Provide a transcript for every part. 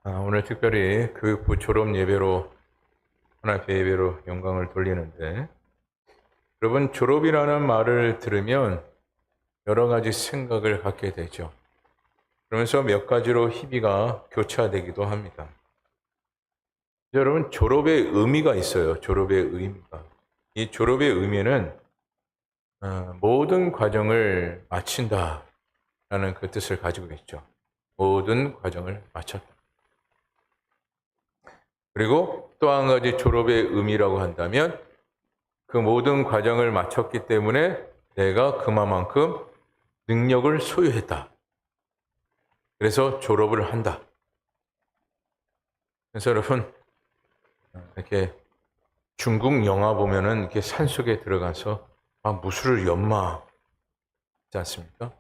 오늘 특별히 교육부 졸업 예배로 하나님께 예배로 영광을 돌리는데, 여러분, 졸업이라는 말을 들으면 여러 가지 생각을 갖게 되죠. 그러면서 몇 가지로 희비가 교차되기도 합니다. 여러분, 졸업의 의미가 있어요. 졸업의 의미가. 이 졸업의 의미는 모든 과정을 마친다라는 그 뜻을 가지고 있죠. 모든 과정을 마쳤다. 그리고 또 한 가지 졸업의 의미라고 한다면, 그 모든 과정을 마쳤기 때문에 내가 그만큼 능력을 소유했다. 그래서 졸업을 한다. 그래서 여러분, 이렇게 중국 영화 보면은 이렇게 산속에 들어가서 무술을 연마하지 않습니까?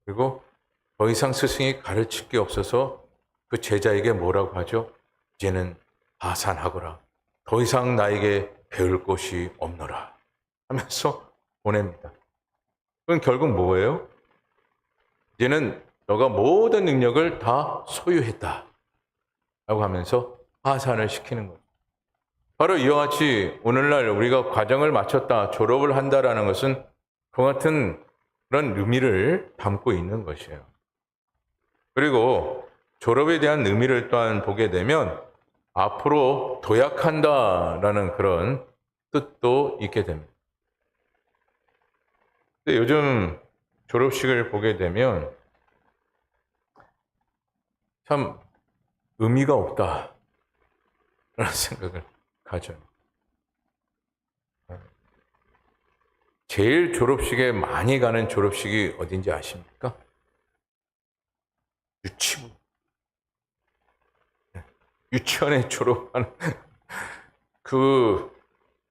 그리고 더 이상 스승이 가르칠 게 없어서 그 제자에게 뭐라고 하죠? 이제는 하산하거라. 더 이상 나에게 배울 것이 없노라. 하면서 보냅니다. 그건 결국 뭐예요? 이제는 너가 모든 능력을 다 소유했다. 라고 하면서 하산을 시키는 거죠. 바로 이와 같이 오늘날 우리가 과정을 마쳤다, 졸업을 한다라는 것은 그와 같은 그런 의미를 담고 있는 것이에요. 그리고 졸업에 대한 의미를 또한 보게 되면 앞으로 도약한다라는 그런 뜻도 있게 됩니다. 근데 요즘 졸업식을 보게 되면 참 의미가 없다라는 생각을 가져요. 제일 졸업식에 많이 가는 졸업식이 어딘지 아십니까? 유치부. 유치원에 졸업하는 그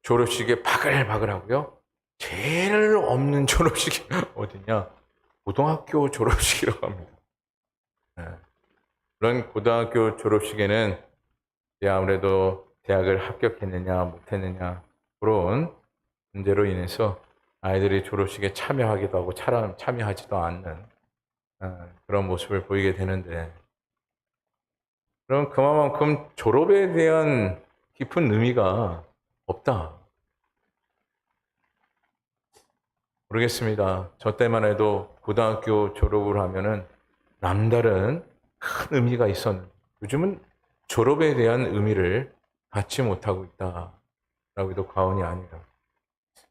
졸업식에 바글바글하고요. 제일 없는 졸업식이 어디냐? 고등학교 졸업식이라고 합니다. 그런 고등학교 졸업식에는 아무래도 대학을 합격했느냐 못했느냐 그런 문제로 인해서 아이들이 졸업식에 참여하기도 하고 참여하지도 않는 그런 모습을 보이게 되는데, 그럼 그만큼 졸업에 대한 깊은 의미가 없다. 모르겠습니다. 저 때만 해도 고등학교 졸업을 하면은 남다른 큰 의미가 있었는데, 요즘은 졸업에 대한 의미를 갖지 못하고 있다라고 해도 과언이 아니라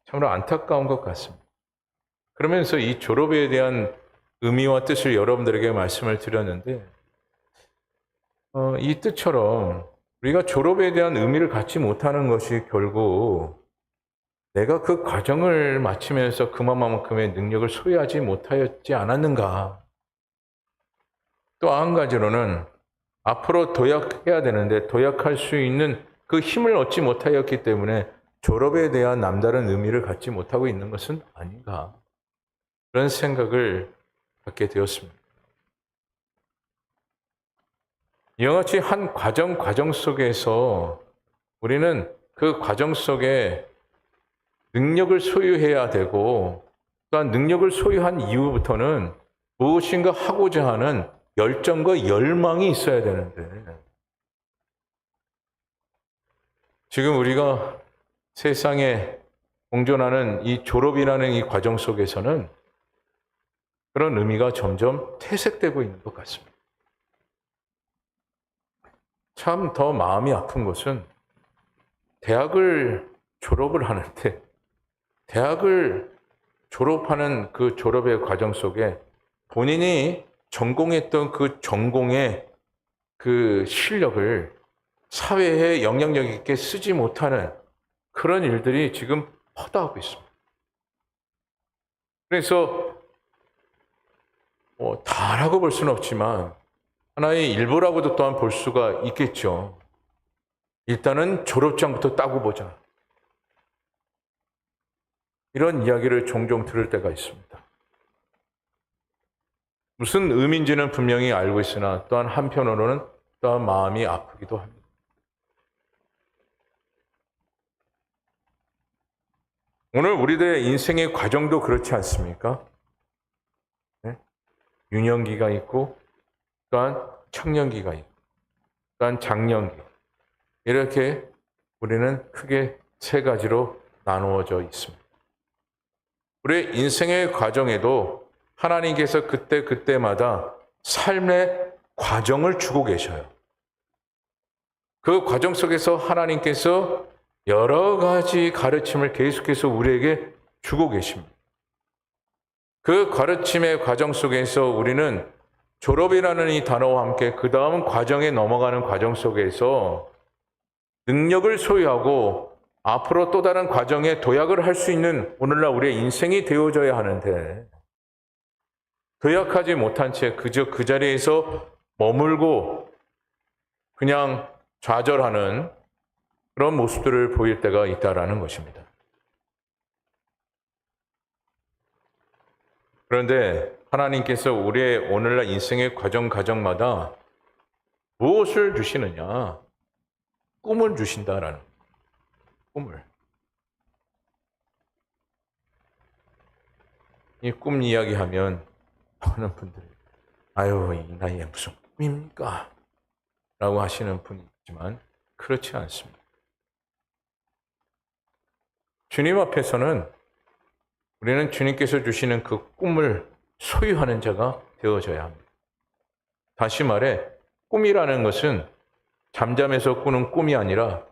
참으로 안타까운 것 같습니다. 그러면서 이 졸업에 대한 의미와 뜻을 여러분들에게 말씀을 드렸는데, 이 뜻처럼 우리가 졸업에 대한 의미를 갖지 못하는 것이 결국 내가 그 과정을 마치면서 그만큼의 능력을 소유하지 못하였지 않았는가. 또 한 가지로는 앞으로 도약해야 되는데 도약할 수 있는 그 힘을 얻지 못하였기 때문에 졸업에 대한 남다른 의미를 갖지 못하고 있는 것은 아닌가. 그런 생각을 갖게 되었습니다. 이와 같이 한 과정 속에서 우리는 그 과정 속에 능력을 소유해야 되고, 또한 능력을 소유한 이후부터는 무엇인가 하고자 하는 열정과 열망이 있어야 되는데, 지금 우리가 세상에 공존하는 이 졸업이라는 이 과정 속에서는 그런 의미가 점점 퇴색되고 있는 것 같습니다. 참 더 마음이 아픈 것은 대학을 졸업을 하는데, 대학을 졸업하는 그 졸업의 과정 속에 본인이 전공했던 그 전공의 그 실력을 사회에 영향력 있게 쓰지 못하는 그런 일들이 지금 허다하고 있습니다. 그래서 다라고 볼 수는 없지만 하나의 일부라고도 또한 볼 수가 있겠죠. 일단은 졸업장부터 따고 보자. 이런 이야기를 종종 들을 때가 있습니다. 무슨 의미인지는 분명히 알고 있으나 또한 한편으로는 또한 마음이 아프기도 합니다. 오늘 우리들의 인생의 과정도 그렇지 않습니까? 네? 유년기가 있고 또한 청년기가 있고, 또한 장년기. 이렇게 우리는 크게 세 가지로 나누어져 있습니다. 우리의 인생의 과정에도 하나님께서 그때마다 삶의 과정을 주고 계셔요. 그 과정 속에서 하나님께서 여러 가지 가르침을 계속해서 우리에게 주고 계십니다. 그 가르침의 과정 속에서 우리는 졸업이라는 이 단어와 함께 그 다음 과정에 넘어가는 과정 속에서 능력을 소유하고 앞으로 또 다른 과정에 도약을 할 수 있는 오늘날 우리의 인생이 되어져야 하는데 도약하지 못한 채 그저 그 자리에서 머물고 그냥 좌절하는 그런 모습들을 보일 때가 있다라는 것입니다. 그런데 하나님께서 우리의 오늘날 인생의 과정마다 무엇을 주시느냐? 꿈을 주신다라는 꿈을. 이 꿈 이야기하면 많은 분들이 아유 이 나이에 무슨 꿈입니까? 라고 하시는 분이 있지만 그렇지 않습니다. 주님 앞에서는 우리는 주님께서 주시는 그 꿈을 소유하는 자가 되어져야 합니다. 다시 말해 꿈이라는 것은 잠잠해서 꾸는 꿈이 아니라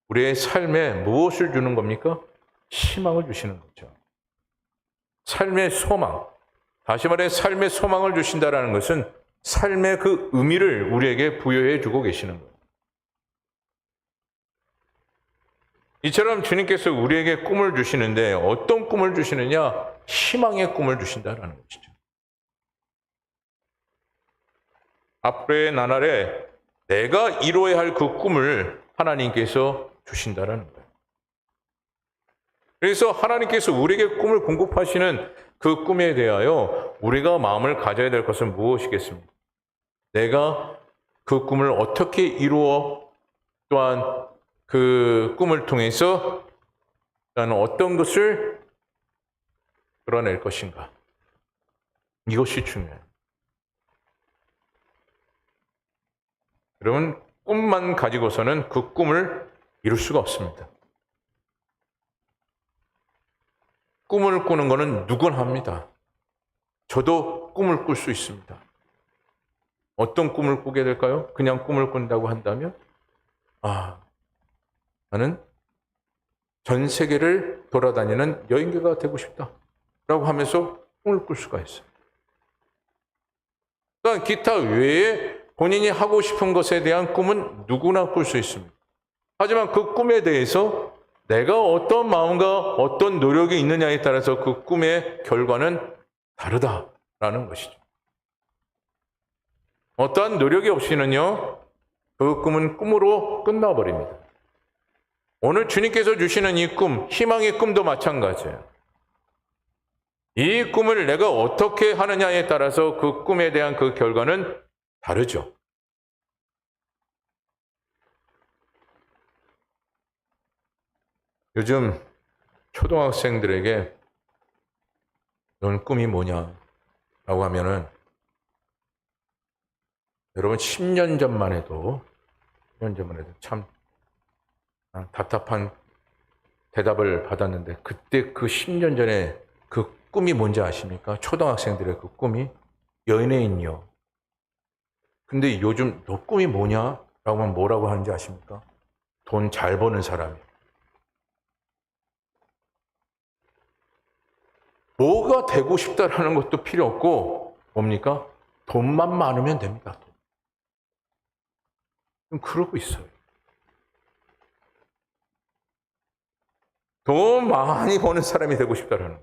우리의 삶에 무엇을 주는 겁니까? 희망을 주시는 거죠. 삶의 소망. 다시 말해 삶의 소망을 주신다는 것은 삶의 그 의미를 우리에게 부여해 주고 계시는 거예요. 이처럼 주님께서 우리에게 꿈을 주시는데 어떤 꿈을 주시느냐? 희망의 꿈을 주신다는 것이죠. 앞으로의 나날에 내가 이루어야 할 그 꿈을 하나님께서 주신다는 거예요. 그래서 하나님께서 우리에게 꿈을 공급하시는 그 꿈에 대하여 우리가 마음을 가져야 될 것은 무엇이겠습니까? 내가 그 꿈을 어떻게 이루어 또한 그 꿈을 통해서 나는 어떤 것을 끌어낼 것인가? 이것이 중요해요. 여러분, 꿈만 가지고서는 그 꿈을 이룰 수가 없습니다. 꿈을 꾸는 것은 누구나 합니다. 저도 꿈을 꿀 수 있습니다. 어떤 꿈을 꾸게 될까요? 그냥 꿈을 꾼다고 한다면 나는 전 세계를 돌아다니는 여행가가 되고 싶다 라고 하면서 꿈을 꿀 수가 있어요. 그러니까 기타 외에 본인이 하고 싶은 것에 대한 꿈은 누구나 꿀 수 있습니다. 하지만 그 꿈에 대해서 내가 어떤 마음과 어떤 노력이 있느냐에 따라서 그 꿈의 결과는 다르다라는 것이죠. 어떠한 노력이 없이는요, 그 꿈은 꿈으로 끝나버립니다. 오늘 주님께서 주시는 이 꿈, 희망의 꿈도 마찬가지예요. 이 꿈을 내가 어떻게 하느냐에 따라서 그 꿈에 대한 그 결과는 다르죠. 요즘 초등학생들에게 넌 꿈이 뭐냐? 라고 하면은 여러분 10년 전만 해도 참 답답한 대답을 받았는데 그때 그 10년 전에 그 꿈이 뭔지 아십니까? 초등학생들의 그 꿈이 연예인이요. 근데 요즘 너 꿈이 뭐냐? 라고 하면 뭐라고 하는지 아십니까? 돈 잘 버는 사람이요. 뭐가 되고 싶다라는 것도 필요 없고 뭡니까? 돈만 많으면 됩니다. 좀 그러고 있어요. 돈 많이 버는 사람이 되고 싶다라는 거.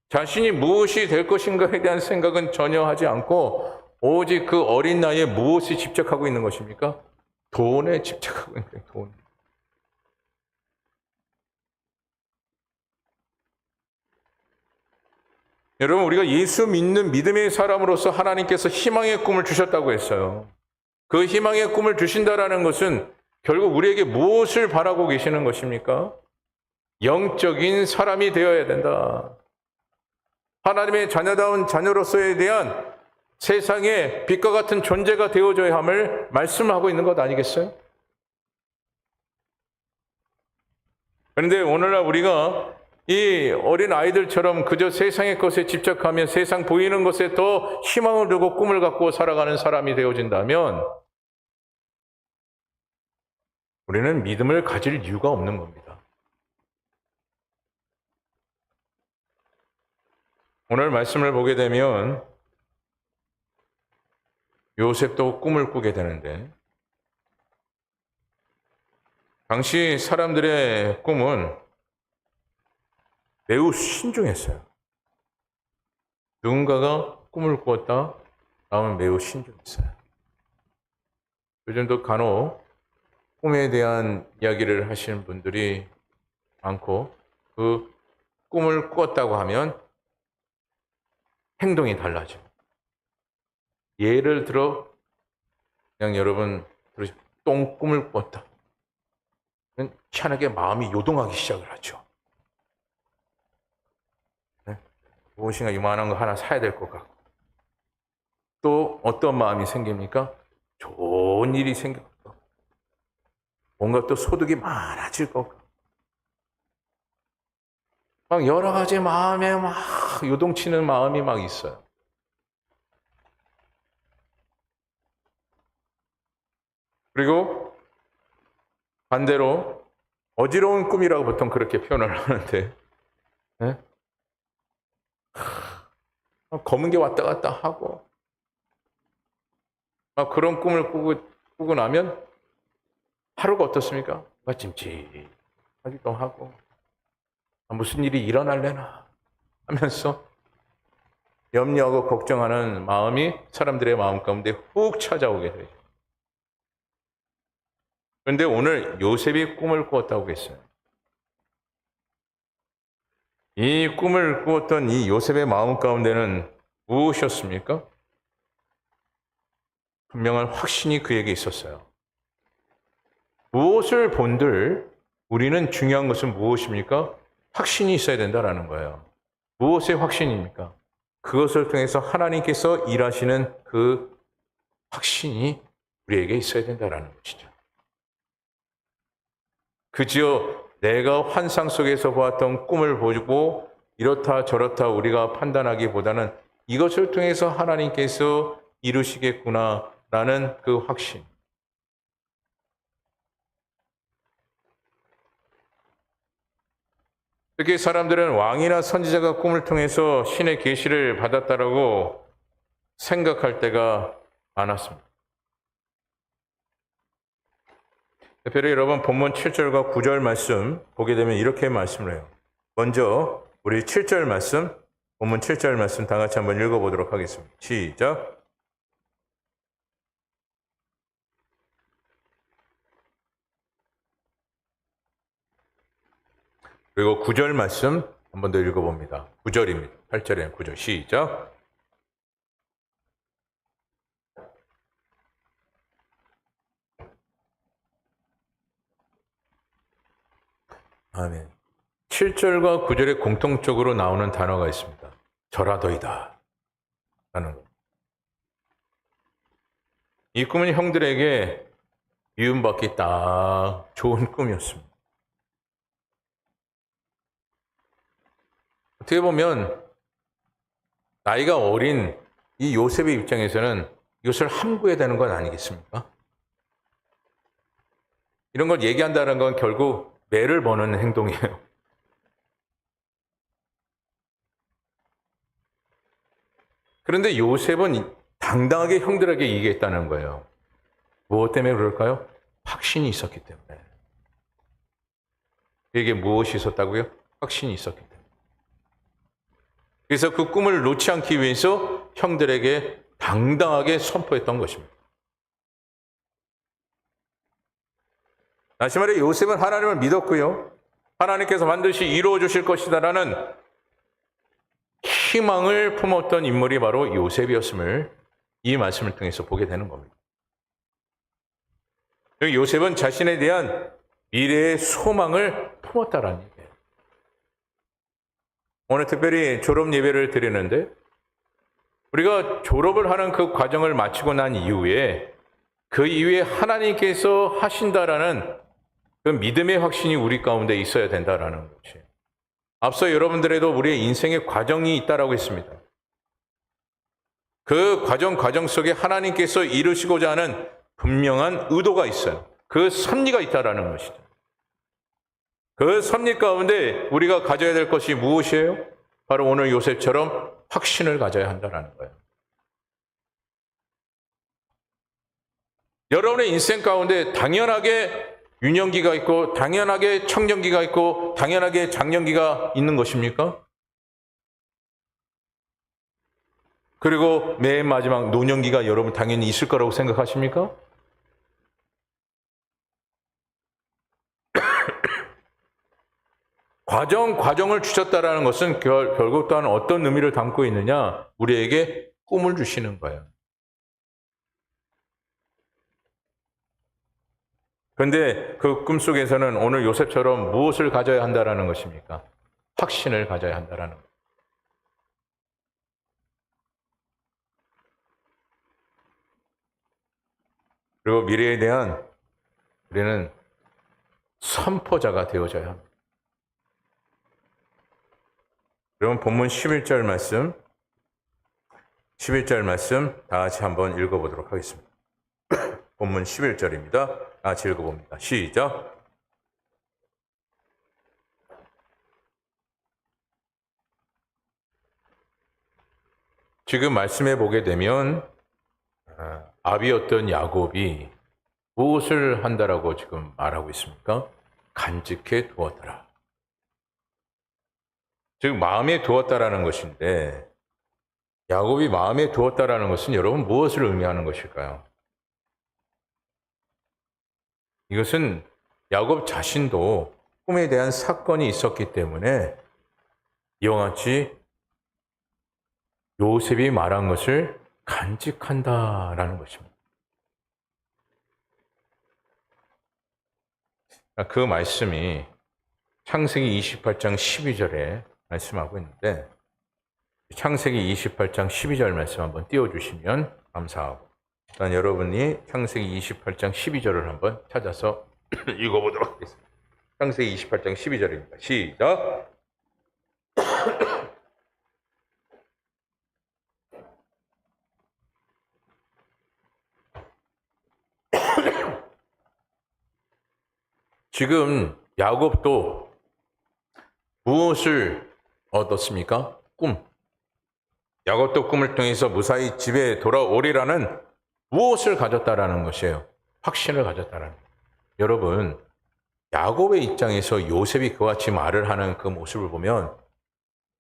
자신이 무엇이 될 것인가에 대한 생각은 전혀 하지 않고 오직 그 어린 나이에 무엇에 집착하고 있는 것입니까? 돈에 집착하고 있는 거예요. 돈. 여러분, 우리가 예수 믿는 믿음의 사람으로서 하나님께서 희망의 꿈을 주셨다고 했어요. 그 희망의 꿈을 주신다라는 것은 결국 우리에게 무엇을 바라고 계시는 것입니까? 영적인 사람이 되어야 된다. 하나님의 자녀다운 자녀로서에 대한 세상에 빛과 같은 존재가 되어줘야 함을 말씀하고 있는 것 아니겠어요? 그런데 오늘날 우리가 이 어린 아이들처럼 그저 세상의 것에 집착하며 세상 보이는 것에 더 희망을 두고 꿈을 갖고 살아가는 사람이 되어진다면 우리는 믿음을 가질 이유가 없는 겁니다. 오늘 말씀을 보게 되면 요셉도 꿈을 꾸게 되는데 당시 사람들의 꿈은 매우 신중했어요. 누군가가 꿈을 꾸었다 하면 매우 신중했어요. 요즘도 간혹 꿈에 대한 이야기를 하시는 분들이 많고 그 꿈을 꾸었다고 하면 행동이 달라져요. 예를 들어 그냥 여러분 똥꿈을 꿨다. 희한하게 마음이 요동하기 시작을 하죠. 무엇인가 이만한 거 하나 사야 될 것 같고 또 어떤 마음이 생깁니까? 좋은 일이 생길 것 같고 뭔가 또 소득이 많아질 것 같고 막 여러 가지 마음에 막 요동치는 마음이 막 있어요. 그리고 반대로 어지러운 꿈이라고 보통 그렇게 표현을 하는데 네? 검은 게 왔다 갔다 하고 그런 꿈을 꾸고 나면 하루가 어떻습니까? 찜찜하기도 하고 무슨 일이 일어날래나 하면서 염려하고 걱정하는 마음이 사람들의 마음 가운데 훅 찾아오게 돼요. 그런데 오늘 요셉이 꿈을 꾸었다고 했어요. 이 꿈을 꾸었던 이 요셉의 마음 가운데는 무엇이었습니까? 분명한 확신이 그에게 있었어요. 무엇을 본들 우리는 중요한 것은 무엇입니까? 확신이 있어야 된다는 거예요. 무엇의 확신입니까? 그것을 통해서 하나님께서 일하시는 그 확신이 우리에게 있어야 된다는 것이죠. 그저 내가 환상 속에서 보았던 꿈을 보고 이렇다 저렇다 우리가 판단하기보다는 이것을 통해서 하나님께서 이루시겠구나라는 그 확신. 특히 사람들은 왕이나 선지자가 꿈을 통해서 신의 계시를 받았다라고 생각할 때가 많았습니다. 특별히 여러분 본문 7절과 9절 말씀 보게 되면 이렇게 말씀을 해요. 먼저 우리 7절 말씀, 본문 7절 말씀 다 같이 한번 읽어보도록 하겠습니다. 시작. 그리고 9절 말씀 한 번 더 읽어봅니다. 9절입니다. 8절에 9절 시작. 아멘. 7절과 9절에 공통적으로 나오는 단어가 있습니다. 저라도이다 라는 것. 이 꿈은 형들에게 미움받기 딱 좋은 꿈이었습니다. 어떻게 보면 나이가 어린 이 요셉의 입장에서는 이것을 함구해야 되는 건 아니겠습니까? 이런 걸 얘기한다는 건 결국 매를 버는 행동이에요. 그런데 요셉은 당당하게 형들에게 얘기했다는 거예요. 무엇 때문에 그럴까요? 확신이 있었기 때문에. 그에게 무엇이 있었다고요? 확신이 있었기 때문에. 그래서 그 꿈을 놓지 않기 위해서 형들에게 당당하게 선포했던 것입니다. 다시 말해 요셉은 하나님을 믿었고요. 하나님께서 반드시 이루어 주실 것이다라는 희망을 품었던 인물이 바로 요셉이었음을 이 말씀을 통해서 보게 되는 겁니다. 요셉은 자신에 대한 미래의 소망을 품었다라는 얘기예요. 오늘 특별히 졸업 예배를 드리는데 우리가 졸업을 하는 그 과정을 마치고 난 이후에 그 이후에 하나님께서 하신다라는 그 믿음의 확신이 우리 가운데 있어야 된다라는 것이. 앞서 여러분들에도 우리의 인생의 과정이 있다라고 했습니다. 그 과정 속에 하나님께서 이루시고자 하는 분명한 의도가 있어요. 그 섭리가 있다라는 것이죠. 그 섭리 가운데 우리가 가져야 될 것이 무엇이에요? 바로 오늘 요셉처럼 확신을 가져야 한다는 거예요. 여러분의 인생 가운데 당연하게 유년기가 있고 당연하게 청년기가 있고 당연하게 장년기가 있는 것입니까? 그리고 맨 마지막 노년기가 여러분 당연히 있을 거라고 생각하십니까? 과정을 주셨다라는 것은 결국 또한 어떤 의미를 담고 있느냐? 우리에게 꿈을 주시는 거예요. 그런데 그 꿈속에서는 오늘 요셉처럼 무엇을 가져야 한다라는 것입니까? 확신을 가져야 한다라는 것. 그리고 미래에 대한 우리는 선포자가 되어져야 합니다. 그럼 본문 11절 말씀 다 같이 한번 읽어보도록 하겠습니다. 본문 11절입니다. 다 같이 읽어봅니다. 시작. 지금 말씀해 보게 되면 아비였던 야곱이 무엇을 한다라고 지금 말하고 있습니까? 간직해 두었더라. 즉 마음에 두었다라는 것인데 야곱이 마음에 두었다라는 것은 여러분 무엇을 의미하는 것일까요? 이것은 야곱 자신도 꿈에 대한 사건이 있었기 때문에 이와 같이 요셉이 말한 것을 간직한다라는 것입니다. 그 말씀이 창세기 28장 12절에 말씀하고 있는데 창세기 28장 12절 말씀 한번 띄워주시면 감사하고 일단 여러분이 창세기 28장 12절을 한번 찾아서 읽어보도록 하겠습니다. 창세기 28장 12절입니다. 시작! 지금 야곱도 무엇을 얻었습니까? 꿈. 야곱도 꿈을 통해서 무사히 집에 돌아오리라는 무엇을 가졌다라는 것이에요? 확신을 가졌다라는 거예요. 여러분, 야곱의 입장에서 요셉이 그와 같이 말을 하는 그 모습을 보면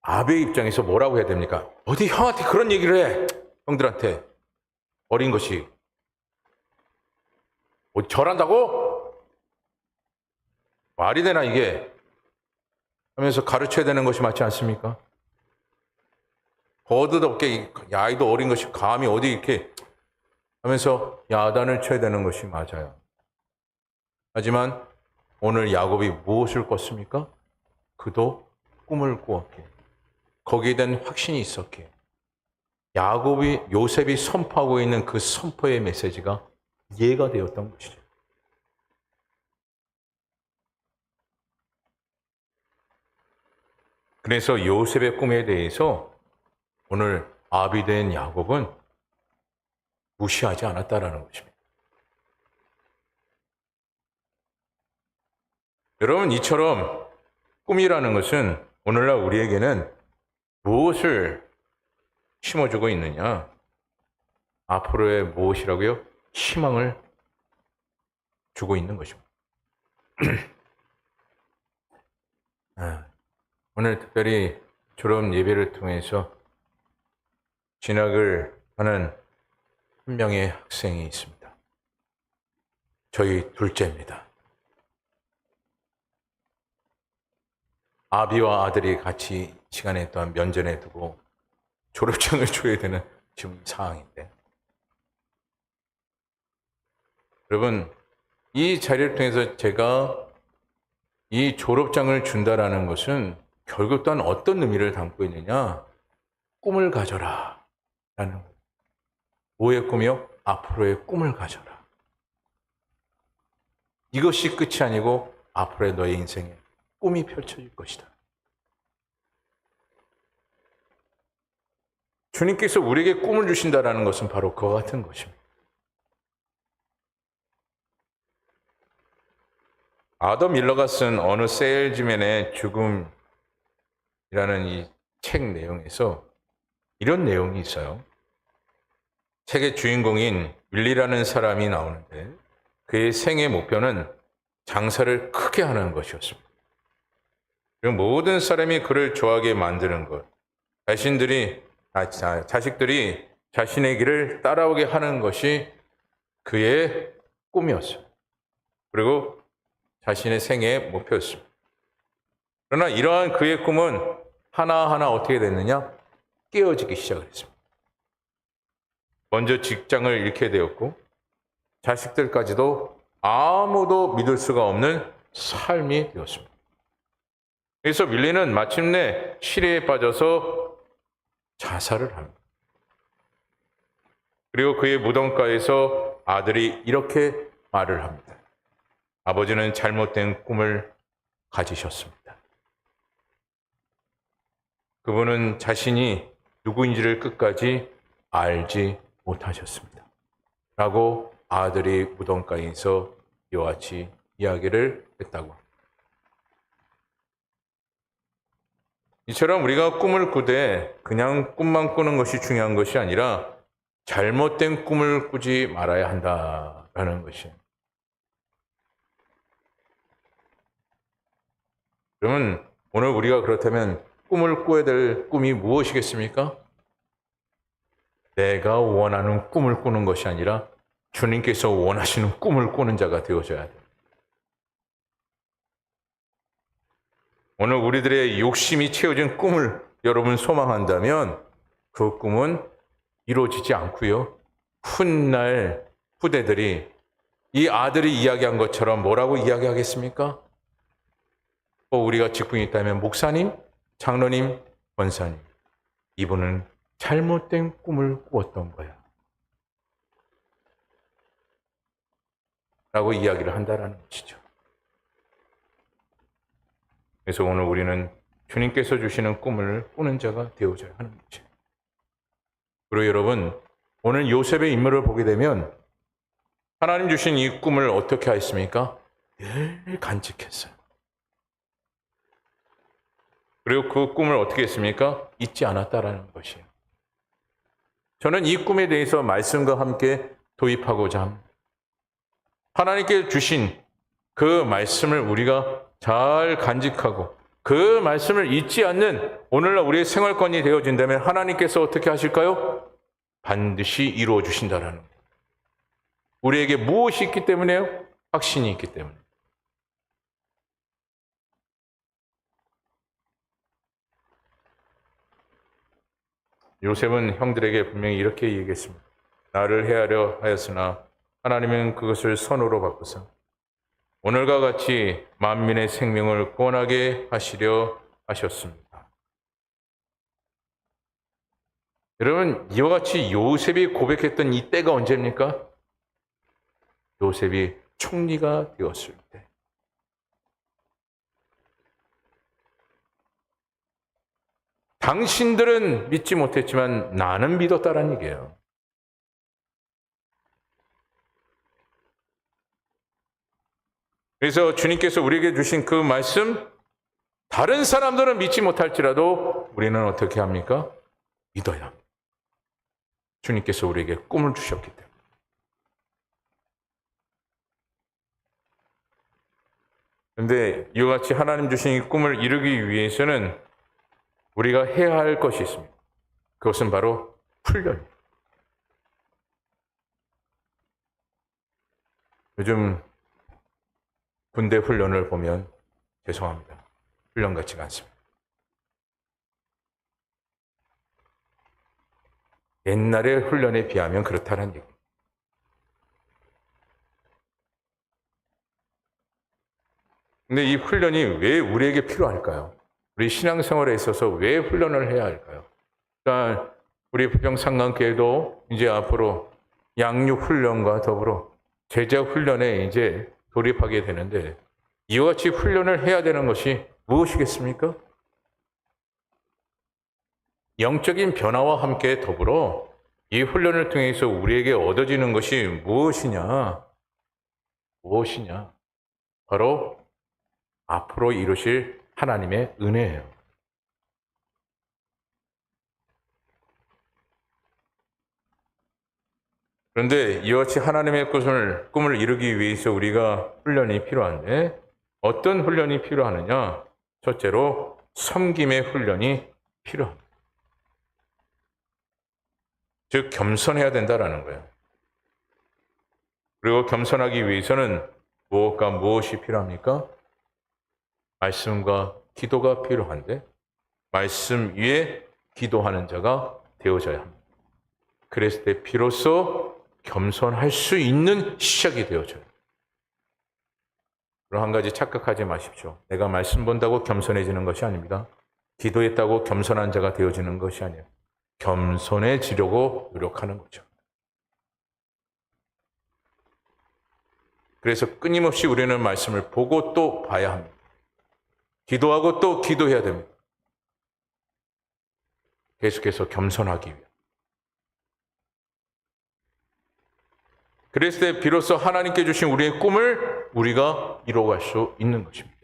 아비의 입장에서 뭐라고 해야 됩니까? 어디 형한테 그런 얘기를 해? 형들한테. 어린 것이. 어디 절한다고? 말이 되나 이게? 하면서 가르쳐야 되는 것이 맞지 않습니까? 버릇없게 야 아이도 어린 것이 감히 어디 이렇게 하면서 야단을 쳐야 되는 것이 맞아요. 하지만 오늘 야곱이 무엇을 꿨습니까? 그도 꿈을 꾸었기에 거기에 대한 확신이 있었기에 요셉이 선포하고 있는 그 선포의 메시지가 이해가 되었던 것이죠. 그래서 요셉의 꿈에 대해서 오늘 아비 된 야곱은 무시하지 않았다라는 것입니다. 여러분, 이처럼 꿈이라는 것은 오늘날 우리에게는 무엇을 심어주고 있느냐? 앞으로의 무엇이라고요? 희망을 주고 있는 것입니다. 오늘 특별히 졸업 예배를 통해서 진학을 하는 한 명의 학생이 있습니다. 저희 둘째입니다. 아비와 아들이 같이 시간에 또한 면전에 두고 졸업장을 줘야 되는 지금 상황인데 여러분, 이 자리를 통해서 제가 이 졸업장을 준다라는 것은 결국 또한 어떤 의미를 담고 있느냐? 꿈을 가져라 라는 뭐의 꿈이요? 앞으로의 꿈을 가져라. 이것이 끝이 아니고 앞으로의 너의 인생에 꿈이 펼쳐질 것이다. 주님께서 우리에게 꿈을 주신다는 것은 바로 그와 같은 것입니다. 아더 밀러가 쓴 어느 세일즈맨의 죽음이라는 이 책 내용에서 이런 내용이 있어요. 책의 주인공인 윌리라는 사람이 나오는데 그의 생애 목표는 장사를 크게 하는 것이었습니다. 그리고 모든 사람이 그를 좋아하게 만드는 것, 자식들이 자신의 길을 따라오게 하는 것이 그의 꿈이었어요. 그리고 자신의 생애의 목표였습니다. 그러나 이러한 그의 꿈은 하나하나 어떻게 됐느냐? 깨어지기 시작을 했습니다. 먼저 직장을 잃게 되었고 자식들까지도 아무도 믿을 수가 없는 삶이 되었습니다. 그래서 윌리는 마침내 시리에 빠져서 자살을 합니다. 그리고 그의 무덤가에서 아들이 이렇게 말을 합니다. 아버지는 잘못된 꿈을 가지셨습니다. 그분은 자신이 누구인지를 끝까지 알지 못하셨습니다. 라고 아들이 무덤가에서 이와 같이 이야기를 했다고 합니다. 이처럼 우리가 꿈을 꾸되 그냥 꿈만 꾸는 것이 중요한 것이 아니라 잘못된 꿈을 꾸지 말아야 한다라는 것이에요. 그러면 오늘 우리가 그렇다면 꿈을 꿔야 될 꿈이 무엇이겠습니까? 내가 원하는 꿈을 꾸는 것이 아니라 주님께서 원하시는 꿈을 꾸는 자가 되어져야 돼요. 오늘 우리들의 욕심이 채워진 꿈을 여러분 소망한다면 그 꿈은 이루어지지 않고요. 훗날 후대들이 이 아들이 이야기한 것처럼 뭐라고 이야기하겠습니까? 우리가 직분이 있다면 목사님, 장로님, 권사님, 이분은 잘못된 꿈을 꾸었던 거야. 라고 이야기를 한다라는 것이죠. 그래서 오늘 우리는 주님께서 주시는 꿈을 꾸는 자가 되어져야 하는 거죠. 그리고 여러분, 오늘 요셉의 인물을 보게 되면 하나님 주신 이 꿈을 어떻게 하였습니까? 늘 간직했어요. 그리고 그 꿈을 어떻게 했습니까? 잊지 않았다라는 것이에요. 저는 이 꿈에 대해서 말씀과 함께 도입하고자 합니다. 하나님께 주신 그 말씀을 우리가 잘 간직하고 그 말씀을 잊지 않는 오늘날 우리의 생활권이 되어진다면 하나님께서 어떻게 하실까요? 반드시 이루어 주신다라는 거예요. 우리에게 무엇이 있기 때문에요? 확신이 있기 때문에. 요셉은 형들에게 분명히 이렇게 얘기했습니다. 나를 해하려 하였으나 하나님은 그것을 선으로 바꾸사 오늘과 같이 만민의 생명을 구원하게 하시려 하셨습니다. 여러분, 이와 같이 요셉이 고백했던 이 때가 언제입니까? 요셉이 총리가 되었을 때. 당신들은 믿지 못했지만 나는 믿었다라는 얘기예요. 그래서 주님께서 우리에게 주신 그 말씀, 다른 사람들은 믿지 못할지라도 우리는 어떻게 합니까? 믿어야 합니다. 주님께서 우리에게 꿈을 주셨기 때문에. 그런데 이와 같이 하나님 주신 이 꿈을 이루기 위해서는 우리가 해야 할 것이 있습니다. 그것은 바로 훈련입니다. 요즘 군대 훈련을 보면 죄송합니다. 훈련 같지가 않습니다. 옛날의 훈련에 비하면 그렇다는 얘기입니다. 근데 이 훈련이 왜 우리에게 필요할까요? 우리 신앙생활에 있어서 왜 훈련을 해야 할까요? 그러니까 우리 부평상강교회도 이제 앞으로 양육 훈련과 더불어 제자 훈련에 이제 돌입하게 되는데 이와 같이 훈련을 해야 되는 것이 무엇이겠습니까? 영적인 변화와 함께 더불어 이 훈련을 통해서 우리에게 얻어지는 것이 무엇이냐? 바로 앞으로 이루실 하나님의 은혜예요. 그런데 이와 같이 하나님의 꿈을 이루기 위해서 우리가 훈련이 필요한데 어떤 훈련이 필요하느냐? 첫째로 섬김의 훈련이 필요합니다. 즉 겸손해야 된다라는 거예요. 그리고 겸손하기 위해서는 무엇과 무엇이 필요합니까? 말씀과 기도가 필요한데 말씀 위에 기도하는 자가 되어져야 합니다. 그랬을 때 비로소 겸손할 수 있는 시작이 되어져요. 그럼 한 가지 착각하지 마십시오. 내가 말씀 본다고 겸손해지는 것이 아닙니다. 기도했다고 겸손한 자가 되어지는 것이 아니에요. 겸손해지려고 노력하는 거죠. 그래서 끊임없이 우리는 말씀을 보고 또 봐야 합니다. 기도하고 또 기도해야 됩니다. 계속해서 겸손하기 위해. 그랬을 때 비로소 하나님께 주신 우리의 꿈을 우리가 이루어갈 수 있는 것입니다.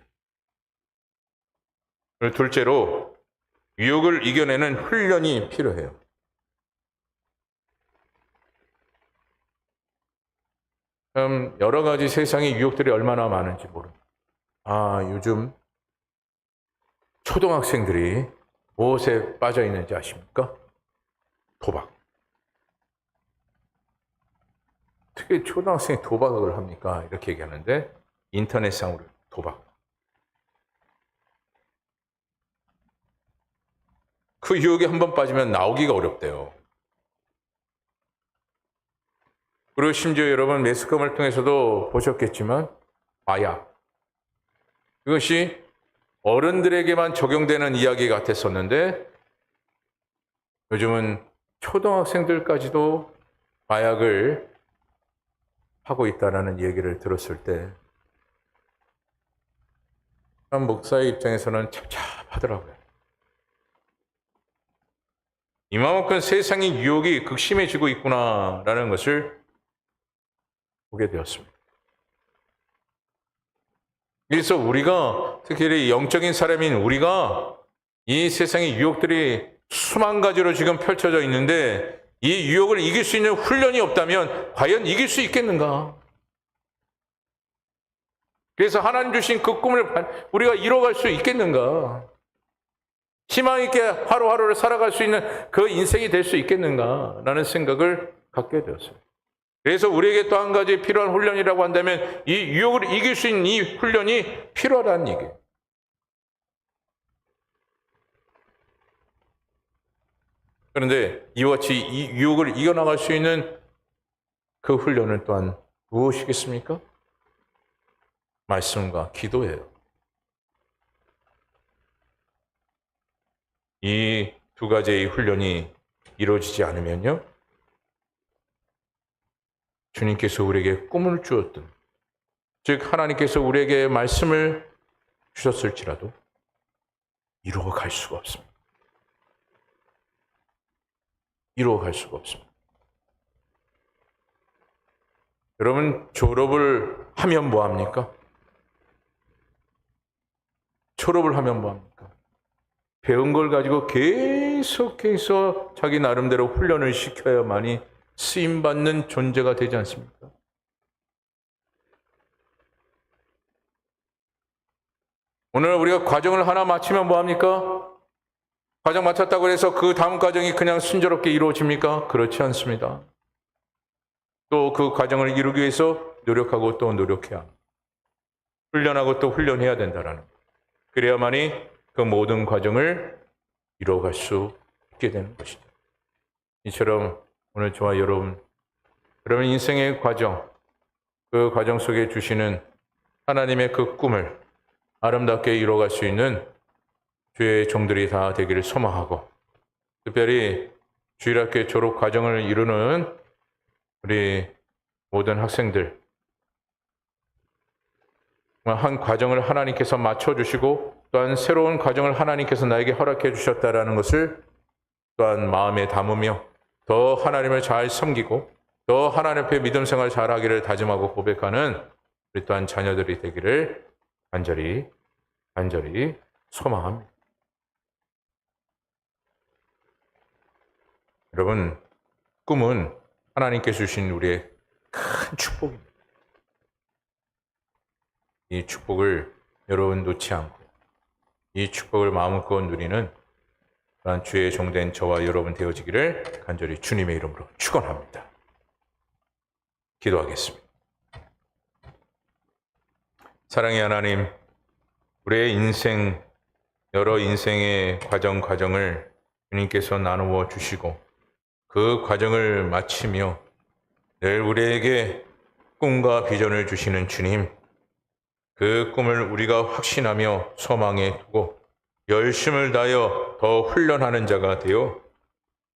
둘째로 유혹을 이겨내는 훈련이 필요해요. 여러 가지 세상의 유혹들이 얼마나 많은지 모릅니다. 요즘 초등학생들이 무엇에 빠져 있는지 아십니까? 도박. 어떻게 초등학생이 도박을 합니까? 이렇게 얘기하는데 인터넷상으로 도박. 그 유혹에 한번 빠지면 나오기가 어렵대요. 그리고 심지어 여러분 매스컴을 통해서도 보셨겠지만 마약. 이것이 어른들에게만 적용되는 이야기 같았었는데 요즘은 초등학생들까지도 마약을 하고 있다는 얘기를 들었을 때 한 목사의 입장에서는 찹찹하더라고요. 이만큼 세상의 유혹이 극심해지고 있구나라는 것을 보게 되었습니다. 그래서 우리가 특히 영적인 사람인 우리가 이 세상의 유혹들이 수만 가지로 지금 펼쳐져 있는데 이 유혹을 이길 수 있는 훈련이 없다면 과연 이길 수 있겠는가? 그래서 하나님 주신 그 꿈을 우리가 이뤄갈 수 있겠는가? 희망 있게 하루하루를 살아갈 수 있는 그 인생이 될 수 있겠는가? 라는 생각을 갖게 되었어요. 그래서 우리에게 또 한 가지 필요한 훈련이라고 한다면 이 유혹을 이길 수 있는 이 훈련이 필요하다는 얘기예요. 그런데 이와 같이 이 유혹을 이겨나갈 수 있는 그 훈련은 또한 무엇이겠습니까? 말씀과 기도예요. 이 두 가지의 훈련이 이루어지지 않으면요, 주님께서 우리에게 꿈을 주었던, 즉 하나님께서 우리에게 말씀을 주셨을지라도 이루어갈 수가 없습니다. 이루어갈 수가 없습니다. 여러분, 졸업을 하면 뭐합니까? 졸업을 하면 뭐합니까? 배운 걸 가지고 계속해서 자기 나름대로 훈련을 시켜야만이 쓰임받는 존재가 되지 않습니까? 오늘 우리가 과정을 하나 마치면 뭐합니까? 과정 마쳤다고 해서 그 다음 과정이 그냥 순조롭게 이루어집니까? 그렇지 않습니다. 또 그 과정을 이루기 위해서 노력하고 또 노력해야 합니다. 훈련하고 또 훈련해야 된다라는 것. 그래야만이 그 모든 과정을 이루어갈 수 있게 되는 것이죠. 이처럼 오늘 저와 여러분 인생의 과정, 그 과정 속에 주시는 하나님의 그 꿈을 아름답게 이루어갈 수 있는 주의 종들이 다 되기를 소망하고, 특별히 주일학교 졸업 과정을 이루는 우리 모든 학생들, 한 과정을 하나님께서 맞춰주시고 또한 새로운 과정을 하나님께서 나에게 허락해 주셨다라는 것을 또한 마음에 담으며 더 하나님을 잘 섬기고 더 하나님 앞에 믿음 생활 잘하기를 다짐하고 고백하는 우리 또한 자녀들이 되기를 간절히 소망합니다. 여러분, 꿈은 하나님께서 주신 우리의 큰 축복입니다. 이 축복을 여러분 놓지 않고 이 축복을 마음껏 누리는 또한 주의 종된 저와 여러분 되어지기를 간절히 주님의 이름으로 축원합니다. 기도하겠습니다. 사랑의 하나님, 우리의 인생, 여러 인생의 과정을 주님께서 나누어 주시고 그 과정을 마치며 늘 우리에게 꿈과 비전을 주시는 주님, 그 꿈을 우리가 확신하며 소망에 두고 열심을 다하여 더 훈련하는 자가 되어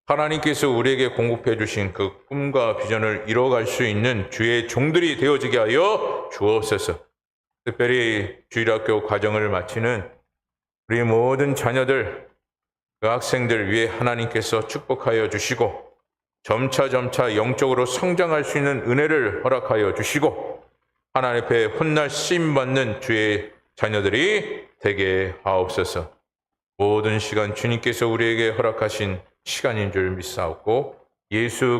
하나님께서 우리에게 공급해 주신 그 꿈과 비전을 이뤄갈 수 있는 주의 종들이 되어지게 하여 주옵소서. 특별히 주일학교 과정을 마치는 우리 모든 자녀들, 그 학생들 위해 하나님께서 축복하여 주시고 점차 영적으로 성장할 수 있는 은혜를 허락하여 주시고 하나님 앞에 훗날 쓰임받는 주의 자녀들이 되게 하옵소서. 모든 시간 주님께서 우리에게 허락하신 시간인 줄 믿사옵고 예수